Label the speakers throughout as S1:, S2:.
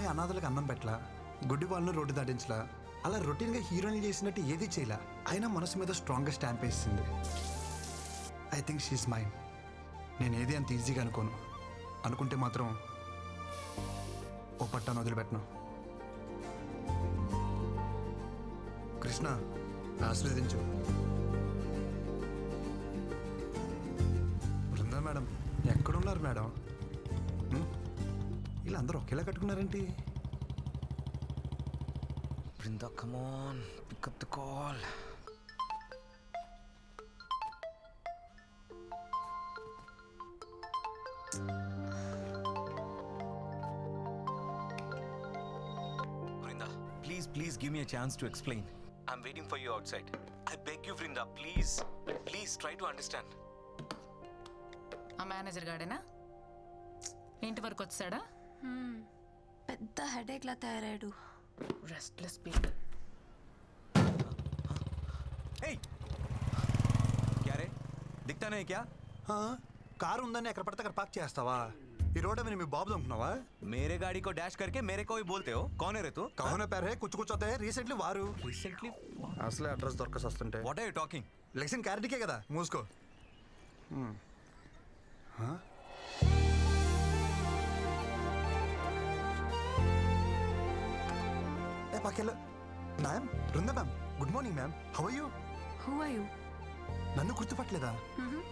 S1: అమ్మాయి అనాథలకు అన్నం పెట్టలా, గుడ్డి వాళ్ళను రోడ్డు దాటించలా, అలా రొటీన్గా హీరోయిన్ చేసినట్టు ఏది చేయలా. అయినా మనసు మీద స్ట్రాంగ్గా స్టాంప్ వేసింది. I think she is mind. నేను ఏది అంత ఈజీగా అనుకోను. అనుకుంటే మాత్రం ఓ పట్టాను వదిలిపెట్టను. కృష్ణ, ఆశీర్వదించు. బృందా మేడం ఎక్కడున్నారు మేడం? ఇలా అందరూ ఒకేలా కట్టుకున్నారేంటి?
S2: Vrinda, come on, pick up the call. Vrinda, please give me a chance to explain. I'm waiting for you outside. I beg you, Vrinda, please try to understand.
S3: ఆ మేనేజర్ గాడేనా ఇంటి వరకు వచ్చాడా?
S4: పెద్ద హెడేక్ లా తయారయ్యాడు.
S3: Restless people.
S2: Hey, क्या रे? दिखता नहीं क्या?
S1: కారు ఉందని ఎక్కడ పడితే అక్కడ పార్క్ చేస్తావా? ఈ రోడ్ మీద మీ బాబు అనుకున్నావా?
S2: मेरे गाड़ी को डैश करके मेरे को ही बोलते हो. कौन है रे तू?
S1: కౌన పేరే కుచ్చుకొచ్చే రీసెంట్లీ వారు
S2: Recently?
S1: అసలే అడ్రస్ దొరకసి వస్తుంటే.
S2: What are you talking?
S1: లెక్షన్ క్యారెట్కే కదా, మూసుకో. ఏ పక్కెళ్ళు. Ma'am, Vrinda ma'am, good morning ma'am. How are you?
S4: Who are you?
S1: నన్ను గుర్తుపట్టలేదా?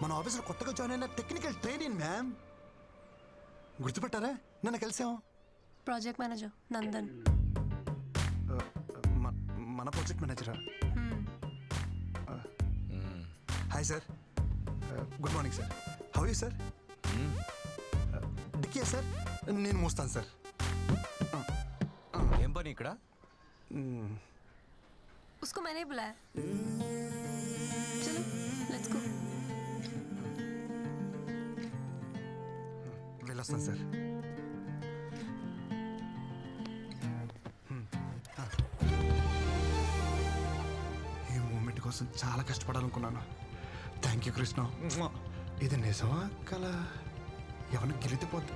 S1: మన ఆఫీస్లో కొత్తగా జాయిన్ అయిన టెక్నికల్ ట్రైనింగ్ మ్యామ్. గుర్తుపట్టారా? నన్ను కలిసాం.
S4: Project manager Nandan.
S1: మన ప్రాజెక్ట్ మేనేజరా? Hi sir, good morning sir. How you sir? డిక్కే సార్, నేను మోస్తాను సార్.
S2: ఏం పని ఇక్కడ?
S4: उसको मैंने बुलाया. चलो लेट्स गो.
S1: వెళ్ళొస్తాను సార్. ఈ మూమెంట్ కోసం చాలా కష్టపడాలనుకున్నాను. Thank you Krishna. ఇది నిజమా కల? ఎవరిని గెలితిపోద్ది.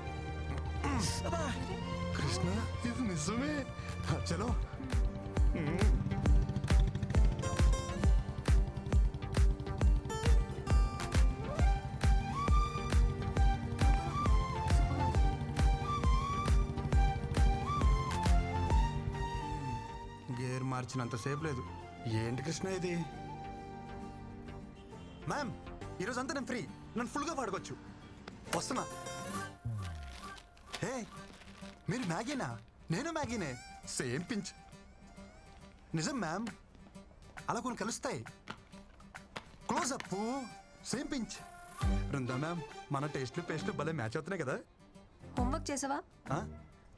S1: కృష్ణ, ఇది నిజమే. చలో. గేర్ మార్చినంతసేపు లేదు. ఏంటి కృష్ణ ఇది? మ్యామ్, ఈరోజంతా నేను ఫ్రీ. నన్ను ఫుల్గా వాడుకోవచ్చు. వస్తున్నా. హే, మీరు మ్యాగీనా? నేను మ్యాగీనే. Same pinch. నిజం మ్యామ్, అలా కొన్ని కలుస్తాయి. Close up, same pinch. Vrinda ma'am, మన టేస్ట్లు పేస్ట్లు భలే మ్యాచ్ అవుతున్నాయి కదా.
S4: होमवर्क చేసావా?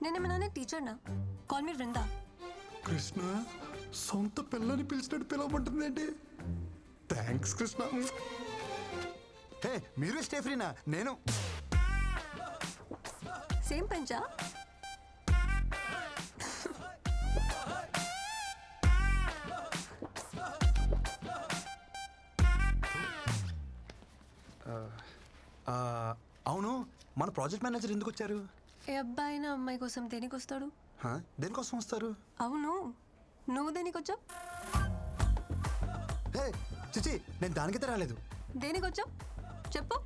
S4: నేనేమన్నా టీచర్ నా? Call me Vrinda.
S1: కృష్ణ, సొంత పిల్లని పిలిచినట్టు పిలవమంటుంది ఏంటి? థ్యాంక్స్ కృష్ణ. హే, మీరు స్టే ఫ్రీనా? నేను
S4: సేమ్ పెంచా?
S1: అవును, మన ప్రాజెక్ట్ మేనేజర్ ఎందుకు వచ్చారు?
S4: ఏ అబ్బాయి నా అమ్మాయి కోసం దేనికి వస్తాడు?
S1: దేనికోసం వస్తారు?
S4: అవును, నువ్వు దేనికి వచ్చావు?
S1: హే చిచి, నేను దానికైతే రాలేదు.
S4: దేనికి వచ్చావు చెప్పు.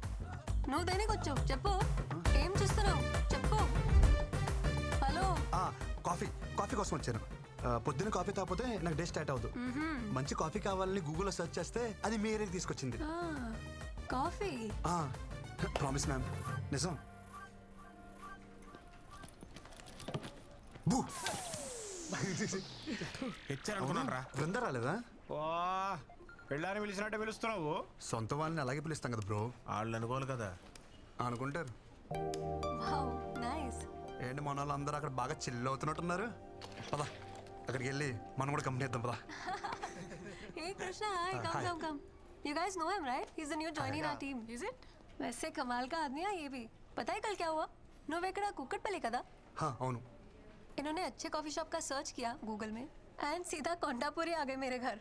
S4: నువ్వు దేనికి వచ్చావు చెప్పు. ఏం చేస్తున్నావు చెప్పు. హలో.
S1: కాఫీ కోసం వచ్చాను. పొద్దున్న కాఫీ తాగిపోతే నాకు డే స్టార్ట్ అవుతుంది. మంచి కాఫీ కావాలని గూగుల్లో సెర్చ్ చేస్తే అది మీ ఏరియాకి తీసుకొచ్చింది.
S4: కాఫీ?
S1: ప్రామిస్ మ్యామ్, నిజం. బూ బృందా రాలేదా?
S5: పెళ్ళాన్ని పిలిచినట్టే పిలుస్తున్నావు.
S1: సొంత వాళ్ళని అలాగే పిలుస్తాం కదా బ్రో.
S5: వాళ్ళు అనుకోవాలి కదా.
S1: అనుకుంటారు. ఏంటి మన వాళ్ళు అందరూ అక్కడ బాగా చిల్ అవుతున్నట్టున్నారు. పదా అక్కడికి వెళ్ళి మనం కూడా కంపెనీ ఇద్దాం. పదా.
S4: Hey Krishna, hi. Come, come. You guys know him, right? He's the new joining our team. Is it? वैसे कमाल का आदमी है ये भी. पता है कल क्या हुआ? నువ్వెక్కడ కుక్కట్పల్లి కదా?
S1: అవును.
S4: इन्होंने अच्छे कॉफी शॉप का सर्च किया गूगल में एंड सीधा कोंडापुरी आ गए मेरे घर.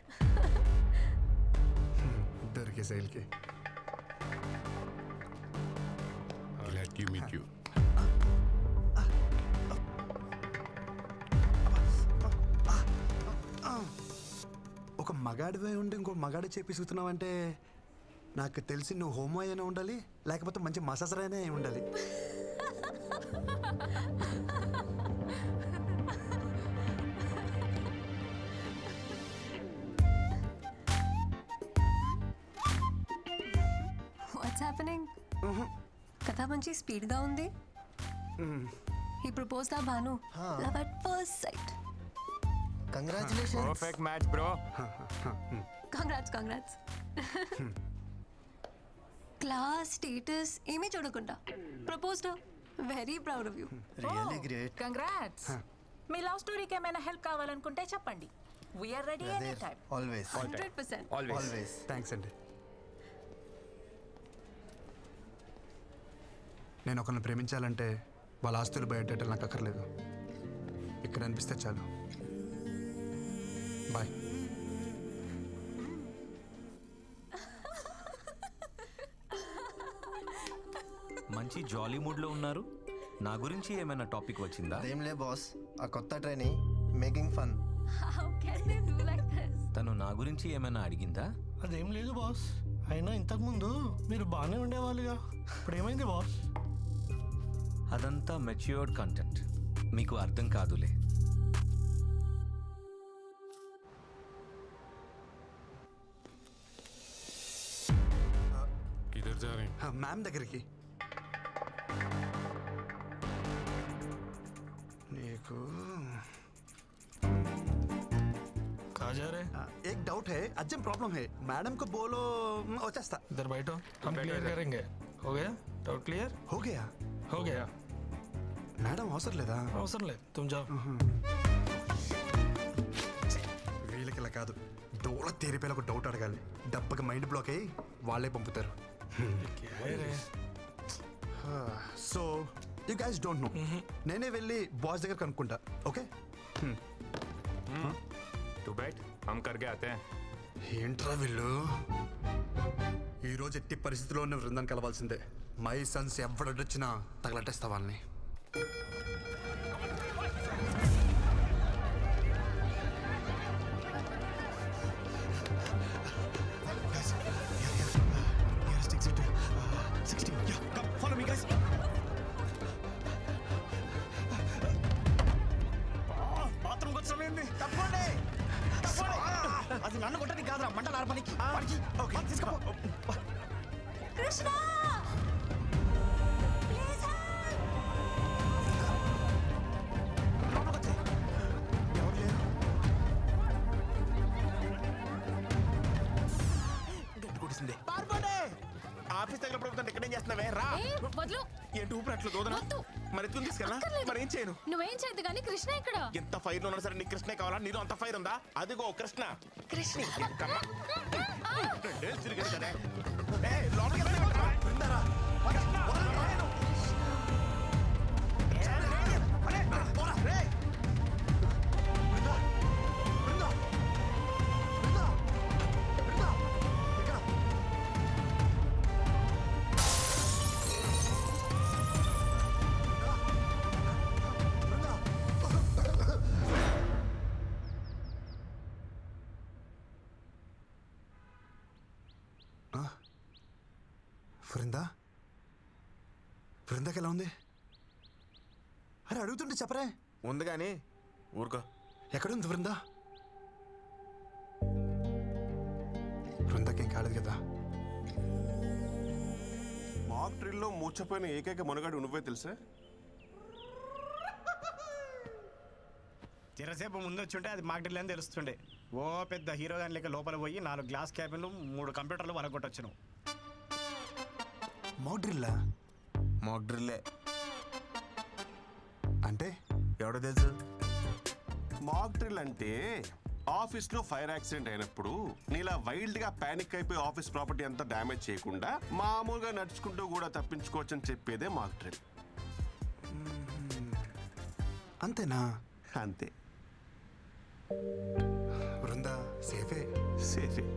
S1: डर के सेल के.
S6: Glad to meet you.
S1: ఒక మగాడివే ఉండి ఇంకో మగాడి చేపిస్తున్నావంటే నాకు తెలిసి నువ్వు హోమో అయినా ఉండాలి, లేకపోతే మంచి మసాజర్ అయినా అయి ఉండాలి.
S4: What's happening? కథ మంచి స్పీడ్గా ఉంది. ఈ ప్రపోజ్ దా Bhanu love at first sight.
S6: Congratulations.
S5: Perfect match bro.
S4: Congrats. Class status ఏమీ చూడకుండా proposed. Very proud of you.
S6: Really great.
S3: Congrats. మీ లవ్ స్టోరీకి ఏమైనా హెల్ప్ కావాలనుకుంటే చెప్పండి. We are ready any time.
S6: Always
S4: 100%.
S6: Always.
S1: Thanks అండి. నేను ఒకరిని ప్రేమించాలంటే వాళ్ళ ఆస్తులు బయటెట్టాలి నాకు అక్కర్లేదు. ఇక్కడ అనిపిస్తే చాలు. బాయ్.
S2: మంచి జాలీ మూడ్లో ఉన్నారు. నా గురించి ఏమైనా టాపిక్ వచ్చిందా?
S6: అదేంలే బాస్, ఆ కొత్త trainee making fun.
S4: How can they do like this?
S2: తను నా గురించి ఏమైనా అడిగిందా?
S7: అదేం లేదు బాస్. అయినా ఇంతకుముందు మీరు బాగానే ఉండేవాళ్ళుగా, ఇప్పుడు ఏమైంది బాస్?
S2: అదంతా మెచ్యూర్డ్ కంటెంట్, మీకు అర్థం కాదులే.
S1: మ్యామ్ దగ్గరికి. నీకు
S7: कहाँ जा रहे?
S1: एक डाउट है, अर्जेंट प्रॉब्लम है. मैडम को बोलो వచ్చేస్తా.
S7: इधर बैठो, हम क्लियर करेंगे. हो गया? Doubt clear?
S1: हो गया.
S7: हो गया.
S1: మేడం అవసరం లేదా?
S7: అవసరం లేదు, तुम जाओ.
S1: వీళ్ళకి ఇలా కాదు, డోల తేరిపోయిన ఒక డౌట్ అడగాలి. డబ్బకి మైండ్ బ్లాక్ అయ్యి వాళ్ళే పంపుతారు.
S7: क्या है रे?
S1: So you guys don't know. నేనే వెళ్ళి బాస్ దగ్గర కనుక్కుంటా. ఓకే?
S5: तू बैठ, हम करके आते हैं.
S1: ఏంట్రా వీళ్ళు? ఈరోజు ఎట్టి పరిస్థితిలో ఉన్న బృందాన్ని కలవాల్సిందే. మై సన్స్ ఎవడొచ్చినా తగలట్టేస్తా వాళ్ళని.
S5: అది నన్ను కొట్టని కాదురా, మంట నారపనికి.
S4: కృష్ణ ప్లీజ్
S5: ఆఫీస్ దగ్గర పడుతుంది. ఇక్కడేం చేస్తున్నావే? రా.
S3: వద్దు.
S5: ఏంటి ఊపిరి దూదనా? మరి ఎత్తుకుని తీసుకెళ్ళా? మరి ఏం చేయను?
S3: నువ్వేం చేయద్దు కానీ కృష్ణ ఇక్కడ.
S5: ఎంత ఫైర్ లో ఉన్నా సరే నీకు కృష్ణే కావాలా? నీలో అంత ఫైర్ ఉందా? అదిగో కృష్ణ.
S4: కృష్ణ
S5: రెండేళ్ళు తిరిగాడు కదా. లోపలికి వెళ్ళమంటారా? ఉందారా?
S1: బృందాకి ఎలా ఉంది? అరే అడుగుతుంటే చెప్పరే.
S5: ఉంది కానీ ఊరుకో.
S1: ఎక్కడుంది బృందా? బృందాకేం కాలేదు కదా?
S8: మాక్ డ్రిల్లో మూర్చపోయిన ఏకైక మునగాడు నువ్వే తెలుసా?
S5: చిరసేపు ముందు వచ్చుంటే అది మాక్ డ్రిల్ అని తెలుస్తుండే. ఓ పెద్ద హీరో గాని లెక్క లోపల పోయి 4 గ్లాస్ క్యాబిన్లు 3 కంప్యూటర్లు వరగొట్టొచ్చును.
S1: మోడ్రిల్లా?
S8: మాక్ డ్రిల్లే
S1: అంటే
S8: ఎవడో తెలుసు? మాక్ డ్రిల్ అంటే ఆఫీస్లో ఫైర్ యాక్సిడెంట్ అయినప్పుడు నీలా వైల్డ్ గా పానిక్ అయిపోయి ఆఫీస్ ప్రాపర్టీ అంతా డ్యామేజ్ చేయకుండా మామూలుగా నడుచుకుంటూ కూడా తప్పించుకోవచ్చని చెప్పేదే మాక్ డ్రిల్.
S1: అంతేనా?
S8: అంతే.
S1: బృందా సేఫే?
S8: సేఫే.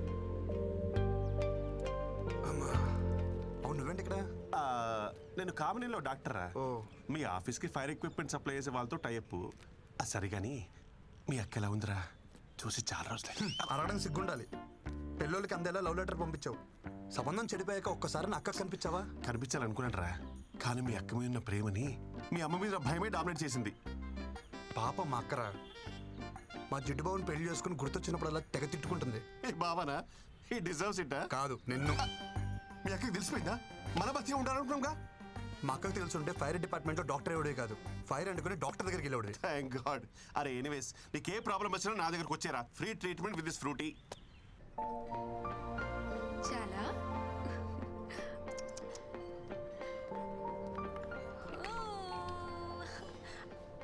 S1: అమ్మా అవును, నువ్వేంటి ఇక్కడ?
S8: నేను కామినీలో డాక్టరా.
S1: ఓ.
S8: మీ ఆఫీస్కి ఫైర్ ఎక్విప్మెంట్ సప్లై చేసే వాళ్ళతో టైఅప్. సరే కానీ మీ అక్క ఎలా ఉందిరా? చూసి చాలా రోజులు
S1: అరగడం సిగ్గుండాలి. పెళ్ళోళ్ళకి అందేలా లవ్ లెటర్ పంపించావు. సంబంధం చెడిపోయాక ఒక్కసారి నా అక్క కనిపించావా?
S8: కనిపించాలనుకున్నాను కానీ మీ అక్క మీద ఉన్న ప్రేమని మీ అమ్మ మీద భయమే డామినేట్ చేసింది.
S1: పాప మా అక్కరా. మా జిడ్డు బాబుని పెళ్లి చేసుకుని గుర్తొచ్చినప్పుడల్లా తెగ తిట్టుకుంటుంది.
S8: బావనా ఈ డిజర్వ్స్ ఇట్.
S1: కాదు నిన్ను.
S8: మీ అక్కకి తెలిసిపోయిందా? మన బతిగా ఉండాలనుకున్నాగా.
S1: మా అక్కకు తెలుసుంటే ఫైర్ డిపార్ట్మెంట్లో డాక్టర్ ఎవడే కాదు, ఫైర్ అంటుకుని డాక్టర్ దగ్గరికి వెళ్ళేవాడు.
S8: Thank God. అరే ఎనీవేస్ నీకు ఏ ప్రాబ్లం వచ్చినా నా దగ్గరకు వచ్చారా. Free treatment with this Frooti.
S4: చాలా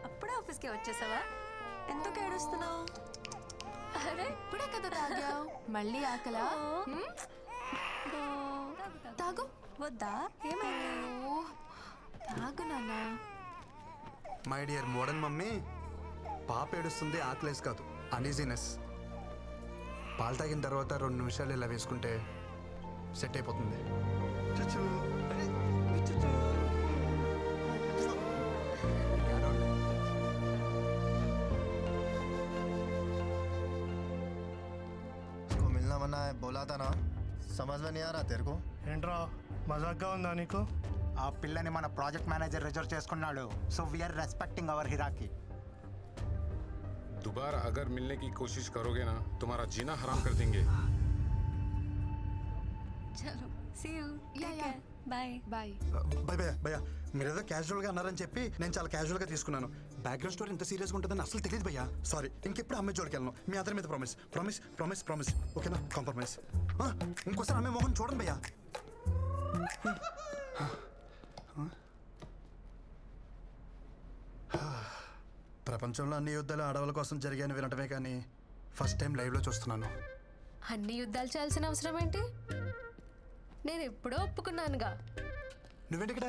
S4: అప్పుడే ఆఫీస్కి వచ్చేసావా? ఎందుకు ఏడుస్తున్నావు?
S9: అరే ఇప్పుడే కదా తాగావు, మళ్ళీ ఆకలా? తాగు.
S4: వద్దా? ఏమైంది?
S9: తాగు నాన్న.
S1: మై డియర్ మోడర్న్ మమ్మీ, పాప ఏడుస్తుంది ఆకలేసి కాదు, అనీజీనెస్. పాలు తాగిన తర్వాత 2 నిమిషాలు ఇలా వేసుకుంటే సెట్ అయిపోతుంది.
S6: इसको मिलना मना है बोला था ना, समझ में नहीं आ रहा तेरे को?
S7: ఏంట్రా మజాక్గా ఉందా నీకు?
S5: ఆ పిల్లని మన ప్రాజెక్ట్ మేనేజర్ రిజర్వ్ చేసుకున్నాడు. So we are respecting our hierarchy.
S10: दोबारा अगर मिलने की कोशिश करोगे ना तुम्हारा जीना हराम कर देंगे.
S4: చలో see you.
S9: Yeah, yeah.
S4: Bye
S9: bye.
S1: భయ భయ మీరేదో క్యాజువల్గా అన్నారని చెప్పి నేను చాలా క్యాజువల్గా తీసుకున్నాను. బ్యాక్గ్రౌండ్ స్టోరీ ఎంత సీరియస్గా ఉంటుందని అసలు తెలియదు భయ్యా. సారీ, ఇంకెప్పుడు అమ్మాయి జోడికి వెళ్ళను. మీ అందరి మీద ప్రామిస్ ప్రామిస్ ప్రామిస్ ప్రామిస్ ఓకేనా? కాంప్రమైజ్. ఇంకోసారి అమ్మాయి మొహం చూడండి భయ్యా. ప్రపంచంలో అన్ని యుద్ధాలు ఆడవాళ్ళ కోసం జరిగాయని వినటమే కానీ ఫస్ట్ టైం లైవ్లో చూస్తున్నాను.
S9: అన్ని యుద్ధాలు చేయాల్సిన అవసరం ఏంటి? నేను ఎప్పుడో ఒప్పుకున్నానుగా.
S1: నువ్వేంటి ఇక్కడ?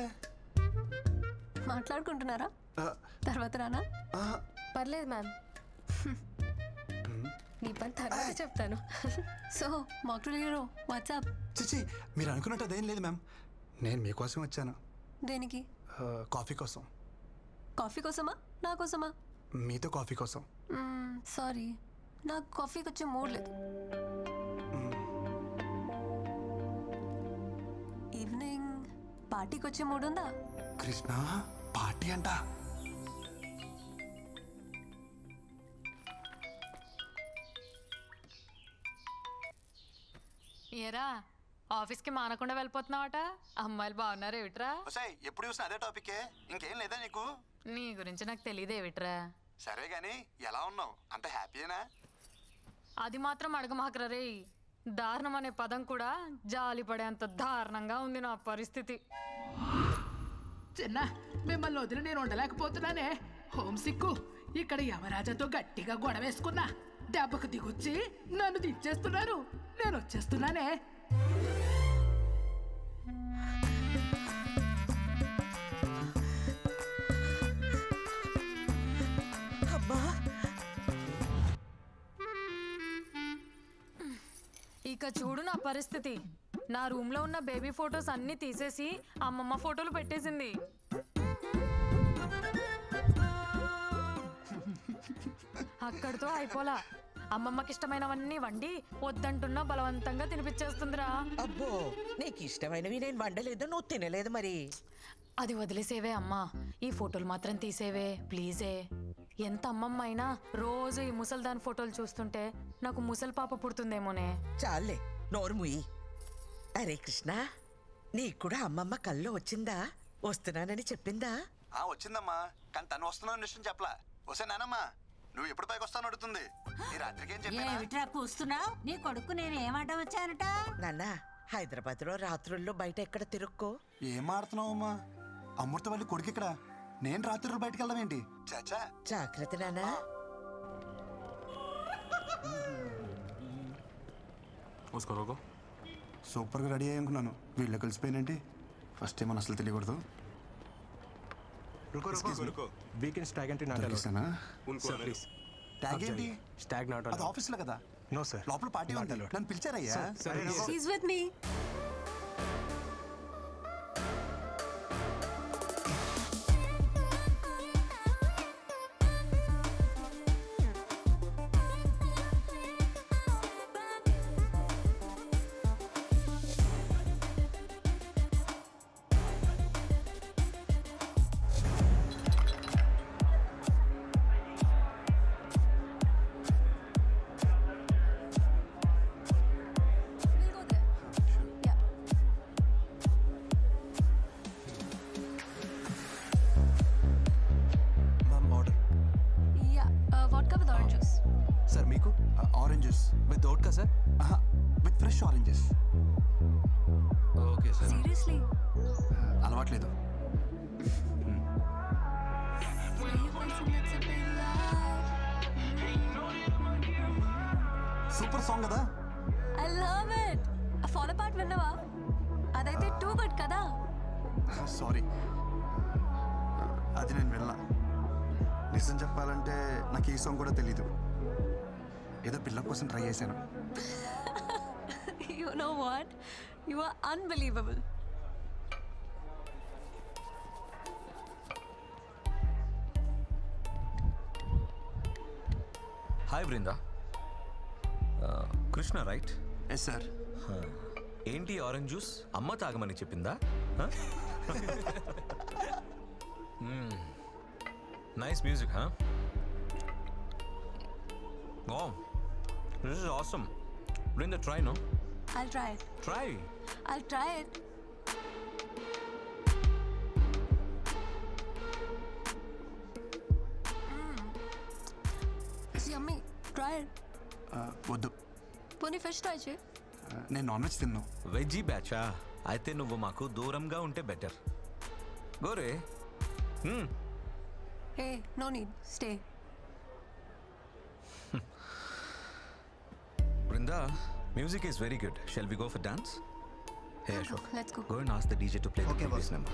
S4: మాట్లాడుకుంటున్నారా? తర్వాత రానా?
S9: పర్లేదు మ్యామ్, నీ పని తర్వాత చెప్తాను.
S4: సో మాక్టూల్ హీరో వాట్సాప్.
S1: చిచి, మీరు అనుకున్నట్టు అదేం లేదు మ్యామ్. నేను మీకోసం వచ్చాను.
S4: దేనికి?
S1: కాఫీ కోసం.
S4: కాఫీ కోసమా నా కోసమా?
S1: మీతో కాఫీ కోసం.
S4: సారీ, నాకు కాఫీకి వచ్చే మూడ్ లేదు. ఈవినింగ్ పార్టీకి వచ్చే మూడ్ ఉందా?
S1: కృష్ణ పార్టీ అంట.
S11: ఏరా ఆఫీస్కి మానకుండా వెళ్ళిపోతున్నావట? అమ్మాయిలు బాగున్నారు ఏమిట్రా?
S1: ఎప్పుడు చూసినా అదే టాపికే, ఇంకేం లేదా నీకు?
S11: నీ గురించి నాకు తెలియదు ఏమిట్రా.
S1: సరే గాని ఎలా ఉన్నావు? అంత హ్యాపీయేనా?
S11: అది మాత్రం అడగమాకరా రే. దారుణం అనే పదం కూడా జాలి పడేంత దారుణంగా ఉంది నా పరిస్థితి.
S12: చిన్న మిమ్మల్ని వదిలి నేను ఉండలేకపోతున్నానే. హోమ్ సిక్కు. ఇక్కడ యమరాజాతో గట్టిగా గొడవ వేసుకున్నా, దెబ్బకు దిగొచ్చి నన్ను దించేస్తున్నారు. నేను వచ్చేస్తున్నానే.
S11: ఇక చూడు నా పరిస్థితి. నా రూమ్ లో ఉన్న బేబీ ఫొటోస్ అన్ని తీసేసి అమ్మమ్మ ఫోటోలు పెట్టేసింది. అక్కడితో అయిపోలా. అమ్మమ్మకి ఇష్టమైనవన్నీ వండి వద్దంటున్నా బలవంతంగా తినిపించేస్తుందిరా.
S13: అబ్బో, నీకు ఇష్టమైనవి నేను వండలేదు, నువ్వు తినలేదు మరి.
S11: అది వదిలేసేవే అమ్మా, ఈ ఫోటోలు మాత్రం తీసేవే ప్లీజే. ఎంత అమ్మమ్మ అయినా రోజు ఈ ముసల్దాన్ ఫోటోలు చూస్తుంటే నాకు ముసలి పాప పుడుతుందేమోనే.
S13: చాలే, నోరు ముయ్యి. అరే కృష్ణ, నీకు కూడా అమ్మమ్మ కల్లో వచ్చిందా? వస్తున్నానని చెప్పిందా?
S1: వచ్చిందమ్మా, కానీ తను వస్తున్నాను విషయం చెప్పలా. వస్తే నానమ్మా నువ్వు ఎప్పుడు పైకి వస్తాను అడుగుతుంది. ఈ రాత్రికి ఏం చెప్పా
S14: కూస్తున్నావు? నీ కొడుకు నేను ఏమాట వచ్చానట?
S13: నాన్న, హైదరాబాద్ లో రాత్రుల్లో బయట ఎక్కడ తిరుక్కో.
S1: ఏం ఆడుతున్నావు అమ్మా? అమృత వాళ్ళ కొడుకు ఇక్కడ, నేను రాత్రులు బయటకు వెళ్దాం ఏంటి? చాచా
S13: జాగ్రత్త నాన్న.
S1: సూపర్గా రెడీ అయ్యి అనుకున్నాను, వీళ్ళు కలిసిపోయినంటే ఫస్ట్ టైం అని అసలు తెలియకూడదు.
S5: వీకెండ్స్ ట్యాగ్ అంటే
S1: ట్యాగ్ ఏంటి?
S5: స్టాగ్ నాట్
S1: అది ఆఫీస్లో కదా.
S5: నో సార్,
S1: లోపల పార్టీ ఉంది, నన్ను పిలిచారయ్యా.
S4: She's with me.
S2: With vodka sir?
S1: With fresh oranges.
S2: Okay sir.
S4: Seriously
S1: అలవాట్లేదు. సూపర్ సాంగ్ కదా.
S4: I love it. ఆ ఫాలో పార్ట్ విన్నావా? అదైతే టూ గుడ్ కదా.
S1: సారీ, అది నేను వెళ్ళా. నిజం చెప్పాలంటే నాకు ఈ సాంగ్ కూడా తెలీదు. ఏదో పిల్ల కోసం ట్రై చేశాను.
S4: You know what? You are unbelievable.
S2: Hi Brinda. Krishna right?
S1: Yes sir.
S2: ఏంటి ఆరెంజ్ జ్యూస్ అమ్మ తాగమని చెప్పిందా? Nice music. Oh, this is awesome. Brinda, try, no?
S4: I'll try it.
S2: Try.
S4: I'll try it. It's yummy. Try it.
S1: వద్దు,
S4: పోనీ fish try చేయి.
S1: నేను non veg తిన్నాను.
S2: Veggie బ్యాచా? అయితే నువ్వు మాకు దూరంగా ఉంటే better. Gore.
S4: Hey, no need. Stay.
S2: Brinda, music is very good. Shall we go for dance? Hey Ashok,
S4: Let's go.
S2: Go and ask the DJ to play the
S1: Okay,
S2: previous
S1: boss.
S2: number.